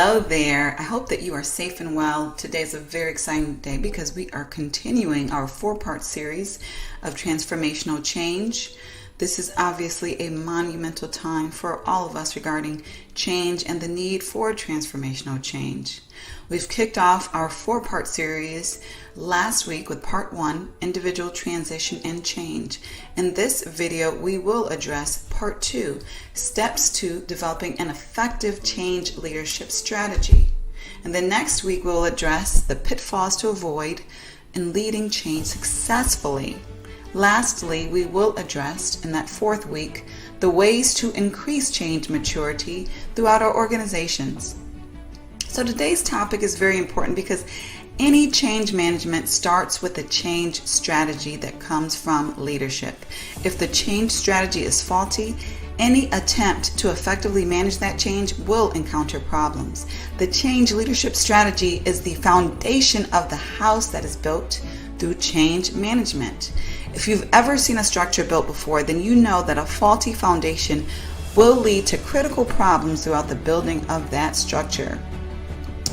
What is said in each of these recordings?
Hello there. I hope that you are safe and well. Today is a very exciting day because we are continuing our 4-part series of transformational change. This is obviously a monumental time for all of us regarding change and the need for transformational change. We've kicked off our 4-part series last week with part 1, individual transition and change. In this video, we will address part 2, steps to developing an effective change leadership strategy. And then next week, we'll address the pitfalls to avoid in leading change successfully. Lastly, we will address in that 4th week the ways to increase change maturity throughout our organizations. So today's topic is very important because any change management starts with a change strategy that comes from leadership. If the change strategy is faulty, any attempt to effectively manage that change will encounter problems. The change leadership strategy is the foundation of the house that is built through change management. If you've ever seen a structure built before, then you know that a faulty foundation will lead to critical problems throughout the building of that structure.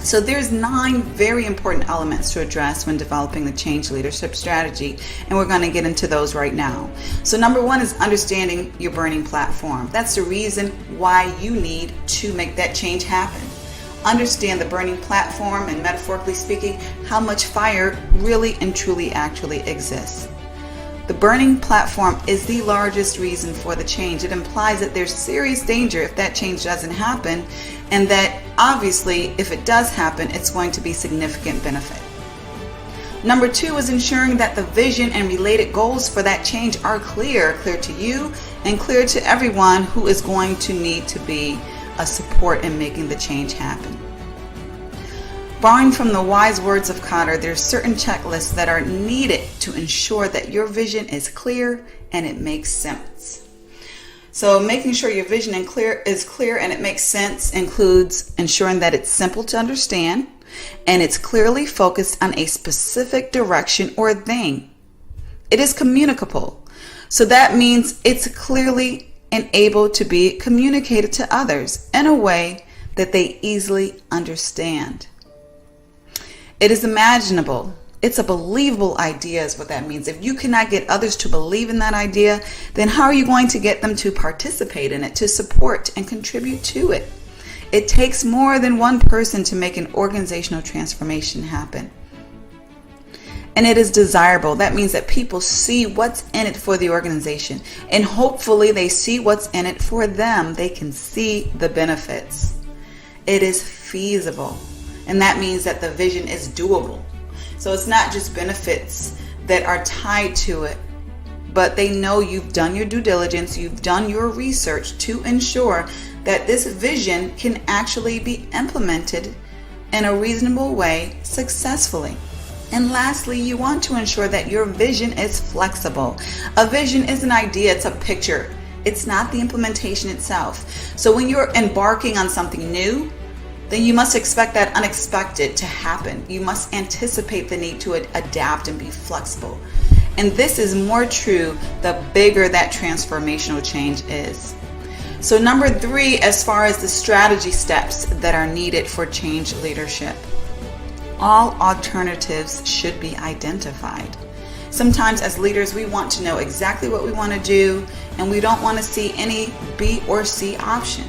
So there's 9 very important elements to address when developing the change leadership strategy, and we're going to get into those right now. So number 1 is understanding your burning platform. That's the reason why you need to make that change happen. Understand the burning platform and, metaphorically speaking, how much fire really and truly actually exists. The burning platform is the largest reason for the change. It implies that there's serious danger if that change doesn't happen, and that obviously if it does happen, it's going to be significant benefit. Number 2 is ensuring that the vision and related goals for that change are clear to you and clear to everyone who is going to need to be a support in making the change happen. Borrowing from the wise words of Kotter, there are certain checklists that are needed to ensure that your vision is clear and it makes sense. So making sure your vision is clear and it makes sense includes ensuring that it's simple to understand and it's clearly focused on a specific direction or thing. It is communicable. So that means it's clearly and able to be communicated to others in a way that they easily understand. It is imaginable. It's a believable idea is what that means. If you cannot get others to believe in that idea, then how are you going to get them to participate in it, to support and contribute to it? It takes more than one person to make an organizational transformation happen. And it is desirable. That means that people see what's in it for the organization. And hopefully they see what's in it for them. They can see the benefits. It is feasible. And that means that the vision is doable. So it's not just benefits that are tied to it, but they know you've done your due diligence, you've done your research to ensure that this vision can actually be implemented in a reasonable way successfully. And lastly, you want to ensure that your vision is flexible. A vision is an idea, it's a picture. It's not the implementation itself. So when you're embarking on something new, then you must expect that unexpected to happen. You must anticipate the need to adapt and be flexible. And this is more true the bigger that transformational change is. So number 3, as far as the strategy steps that are needed for change leadership, all alternatives should be identified. Sometimes as leaders, we want to know exactly what we want to do, and we don't want to see any B or C option.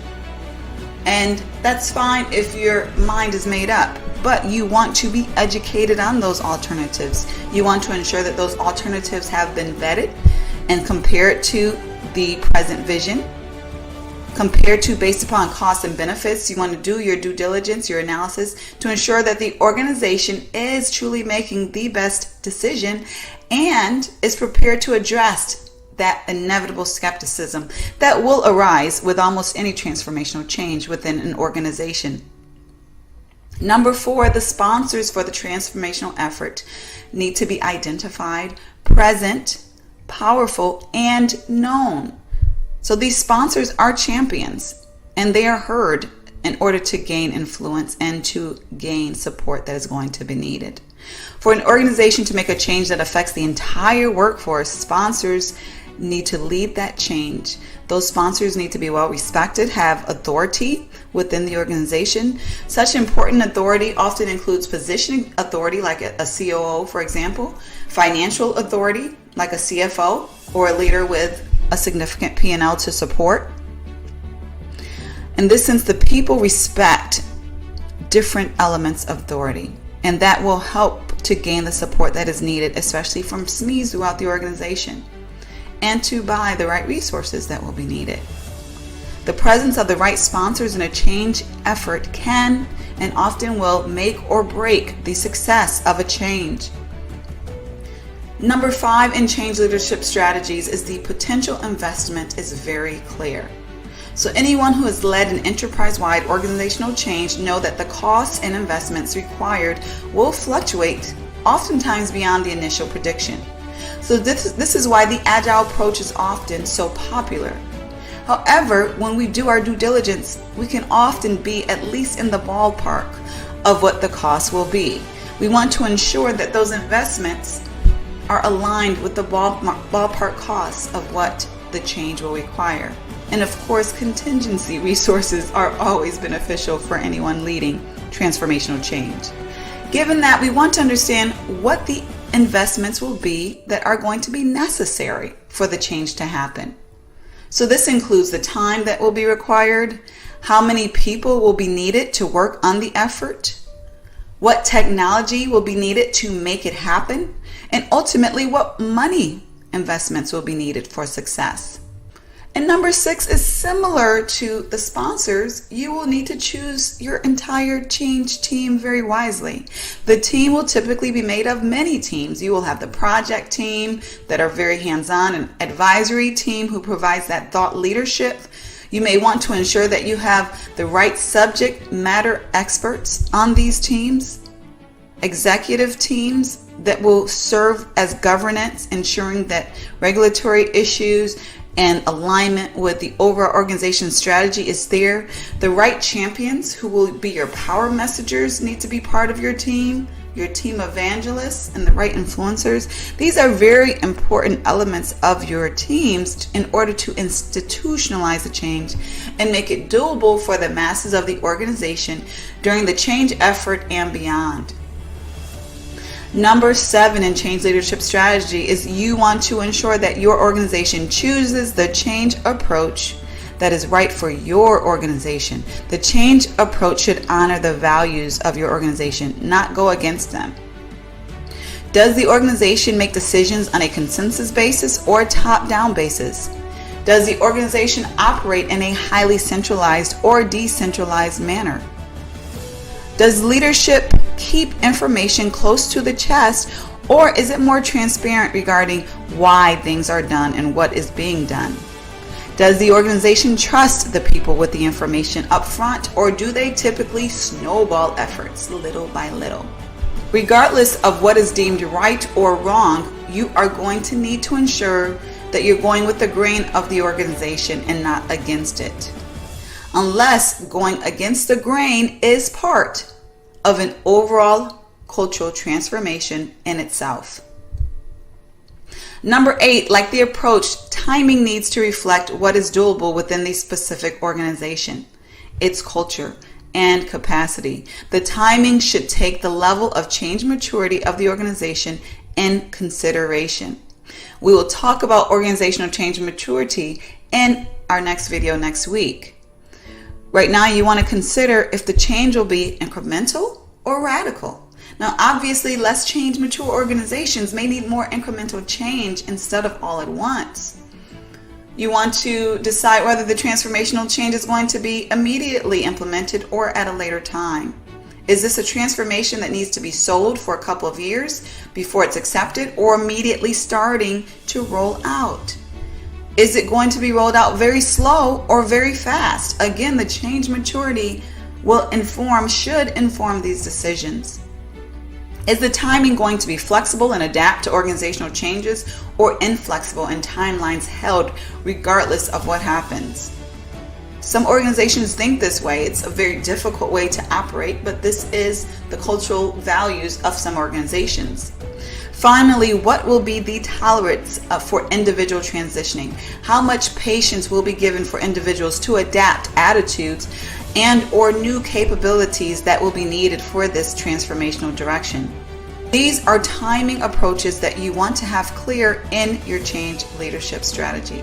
And that's fine if your mind is made up, but you want to be educated on those alternatives. You want to ensure that those alternatives have been vetted and compared to the present vision, compared to based upon costs and benefits. You want to do your due diligence, your analysis to ensure that the organization is truly making the best decision and is prepared to address that inevitable skepticism that will arise with almost any transformational change within an organization. Number 4, the sponsors for the transformational effort need to be identified, present, powerful, and known. So these sponsors are champions, and they are heard in order to gain influence and to gain support that is going to be needed. For an organization to make a change that affects the entire workforce, sponsors need to lead that change. Those sponsors need to be well respected, have authority within the organization. Such important authority often includes positioning authority, like a COO, for example, financial authority, like a CFO, or a leader with a significant P&L to support. In this sense, the people respect different elements of authority, and that will help to gain the support that is needed, especially from SMEs throughout the organization, and to buy the right resources that will be needed. The presence of the right sponsors in a change effort can and often will make or break the success of a change. Number 5 in change leadership strategies is the potential investment is very clear. So anyone who has led an enterprise-wide organizational change know that the costs and investments required will fluctuate, oftentimes beyond the initial prediction. So this is why the agile approach is often so popular. However, when we do our due diligence, we can often be at least in the ballpark of what the cost will be. We want to ensure that those investments are aligned with the ballpark costs of what the change will require. And of course, contingency resources are always beneficial for anyone leading transformational change. Given that, we want to understand what the investments will be that are going to be necessary for the change to happen. So this includes the time that will be required, how many people will be needed to work on the effort, what technology will be needed to make it happen, and ultimately what money investments will be needed for success. And number 6 is similar to the sponsors. You will need to choose your entire change team very wisely. The team will typically be made of many teams. You will have the project team that are very hands-on, an advisory team who provides that thought leadership. You may want to ensure that you have the right subject matter experts on these teams, executive teams that will serve as governance, ensuring that regulatory issues and alignment with the overall organization strategy is there. The right champions who will be your power messengers need to be part of your team evangelists, and the right influencers. These are very important elements of your teams in order to institutionalize the change and make it doable for the masses of the organization during the change effort and beyond. Number 7 in change leadership strategy is you want to ensure that your organization chooses the change approach that is right for your organization. The change approach should honor the values of your organization, not go against them. Does the organization make decisions on a consensus basis or top-down basis? Does the organization operate in a highly centralized or decentralized manner? Does leadership keep information close to the chest, or is it more transparent regarding why things are done and what is being done? Does the organization trust the people with the information up front, or do they typically snowball efforts little by little? Regardless of what is deemed right or wrong, you are going to need to ensure that you're going with the grain of the organization and not against it, unless going against the grain is part of an overall cultural transformation in itself. Number 8, like the approach, timing needs to reflect what is doable within the specific organization, its culture, and capacity. The timing should take the level of change maturity of the organization in consideration. We will talk about organizational change maturity in our next video next week. Right now, you want to consider if the change will be incremental or radical. Now, obviously, less change mature organizations may need more incremental change instead of all at once. You want to decide whether the transformational change is going to be immediately implemented or at a later time. Is this a transformation that needs to be sold for a couple of years before it's accepted, or immediately starting to roll out? Is it going to be rolled out very slow or very fast? Again, the change maturity should inform these decisions. Is the timing going to be flexible and adapt to organizational changes, or inflexible and timelines held regardless of what happens? Some organizations think this way. It's a very difficult way to operate, but this is the cultural values of some organizations. Finally, what will be the tolerance for individual transitioning? How much patience will be given for individuals to adapt attitudes and or new capabilities that will be needed for this transformational direction? These are timing approaches that you want to have clear in your change leadership strategy.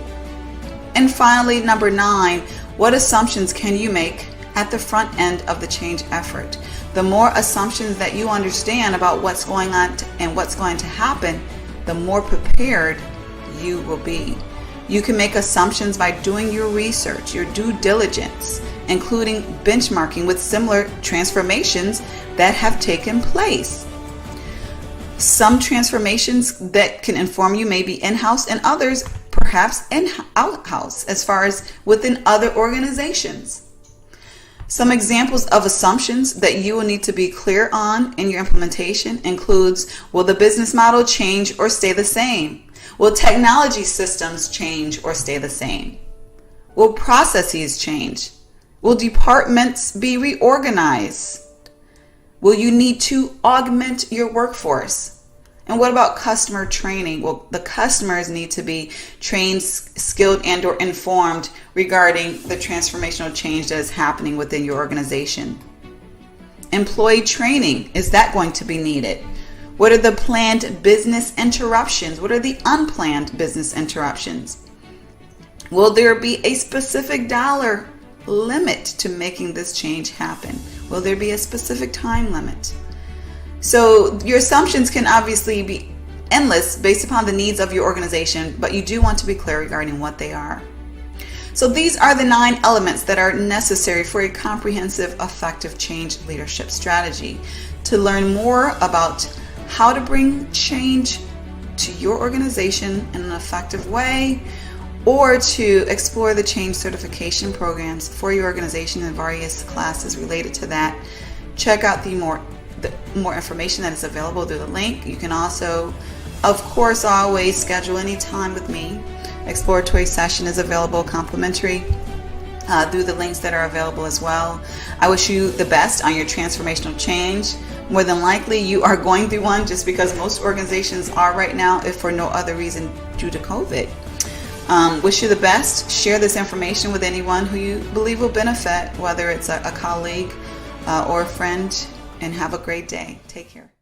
And finally, number 9, what assumptions can you make at the front end of the change effort? The more assumptions that you understand about what's going on and what's going to happen, the more prepared you will be. You can make assumptions by doing your research, your due diligence, including benchmarking with similar transformations that have taken place. Some transformations that can inform you may be in-house and others perhaps out-house as far as within other organizations. Some examples of assumptions that you will need to be clear on in your implementation includes, will the business model change or stay the same? Will technology systems change or stay the same? Will processes change? Will departments be reorganized? Will you need to augment your workforce? And what about customer training? Well, the customers need to be trained, skilled, and or informed regarding the transformational change that is happening within your organization. Employee training, is that going to be needed? What are the planned business interruptions? What are the unplanned business interruptions? Will there be a specific dollar limit to making this change happen? Will there be a specific time limit? So your assumptions can obviously be endless based upon the needs of your organization, but you do want to be clear regarding what they are. So these are the 9 elements that are necessary for a comprehensive, effective change leadership strategy. To learn more about how to bring change to your organization in an effective way, or to explore the change certification programs for your organization and various classes related to that, check out the more information that is available through the link. You can also, of course, always schedule any time with me. Exploratory session is available complimentary through the links that are available as well. I wish you the best on your transformational change. More than likely you are going through one, just because most organizations are right now, if for no other reason due to COVID. Wish you the best. Share this information with anyone who you believe will benefit, whether it's a colleague or a friend, and have a great day. Take care.